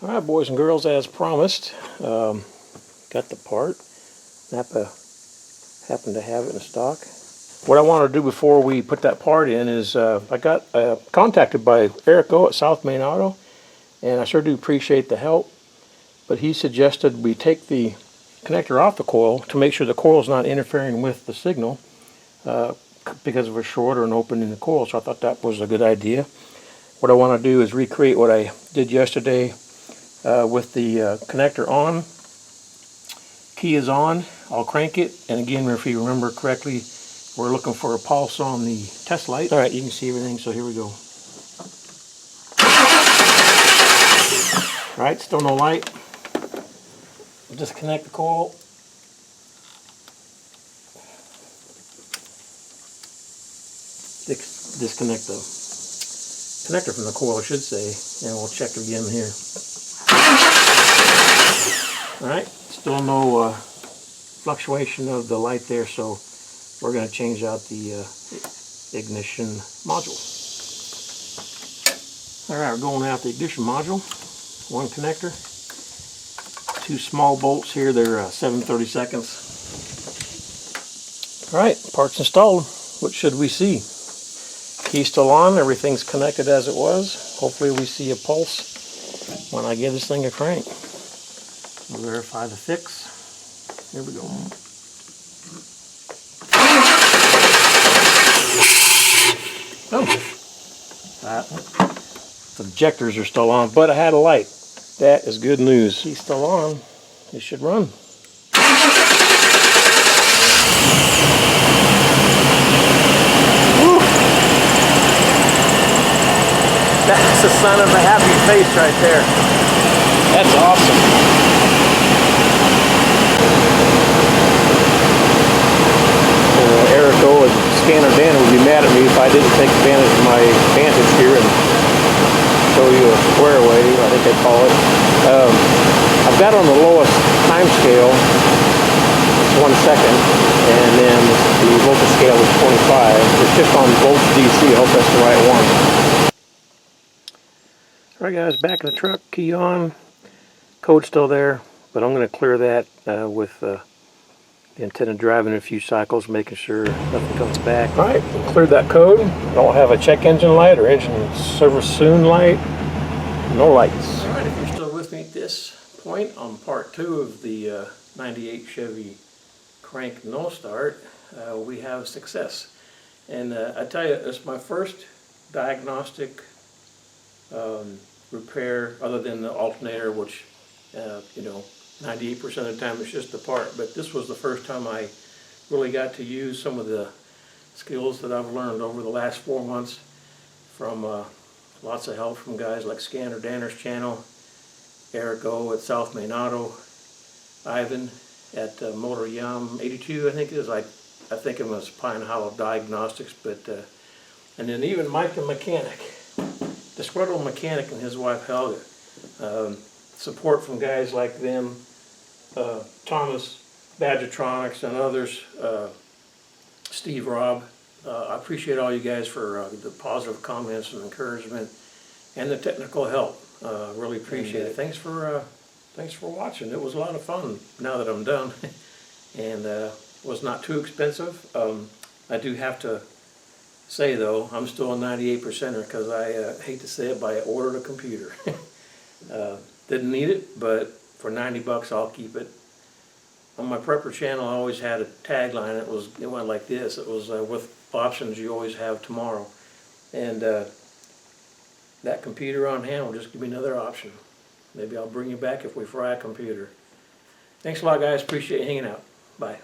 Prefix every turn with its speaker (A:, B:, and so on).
A: Alright, boys and girls, as promised, got the part. Napa happened to have it in stock. What I want to do before we put that part in is I got contacted by Eric O at South Main Auto, and I sure do appreciate the help, but he suggested we take the connector off the coil to make sure the coil is not interfering with the signal because of a short or an opening in the coil, so I thought that was a good idea. What I want to do is recreate what I did yesterday with the connector on. Key is on. I'll crank it, and again, if you remember correctly, we're looking for a pulse on the test light. Alright, you can see everything, so here we go. Alright, still no light. Disconnect the coil. Disconnect the connector from the coil, I should say, and we'll check again here. Alright, still no fluctuation of the light there, so we're going to change out the ignition module. Alright, we're going out the ignition module. One connector. Two small bolts here, they're 7/32. Alright, part's installed. What should we see? Key's still on, everything's connected as it was. Hopefully we see a pulse when I give this thing a crank. We'll verify the fix. Here we go. Oh, the injectors are still on, but I had a light. That is good news. Key's still on. It should run. That's the sign of a happy face right there. That's awesome. Eric O at Scannerdanner would be mad at me if I didn't take advantage of my advantage here and show you a square wave, I think they call it. I've got on the lowest time scale, it's 1 second, and then the voltage scale is 25. It's just on volts DC. I hope that's the right one. Alright guys, back in the truck, key on, code's still there, but I'm going to clear that with the intent of driving a few cycles, making sure nothing comes back. Alright, cleared that code. Don't have a check engine light or engine service soon light. No lights. Alright, if you're still with me at this point on part 2 of the 98 Chevy crank no start, we have success. And I tell you, it's my first diagnostic repair other than the alternator, which you know, 98% of the time it's just the part, but this was the first time I really got to use some of the skills that I've learned over the last 4 months from lots of help from guys like Scannerdanner's channel, Eric O at South Main Auto, Ivan at Motor Yum 82, I think it is. I think it was Pine Hollow Diagnostics, but and then even Mike the mechanic, disgruntled mechanic, and his wife Helga. Support from guys like them, Thomas, Badgetronics, and others, Steve, Rob. I appreciate all you guys for the positive comments and encouragement and the technical help. Really appreciate it. Thanks for watching. It was a lot of fun now that I'm done. And was not too expensive. I do have to say though, I'm still a 98%er because I hate to say it, but I ordered a computer. Didn't need it, but for 90 bucks I'll keep it. On my prepper channel I always had a tagline. It went like this. It was with options you always have tomorrow. And that computer on hand will just give me another option. Maybe I'll bring you back if we fry a computer. Thanks a lot guys, appreciate you hanging out. Bye.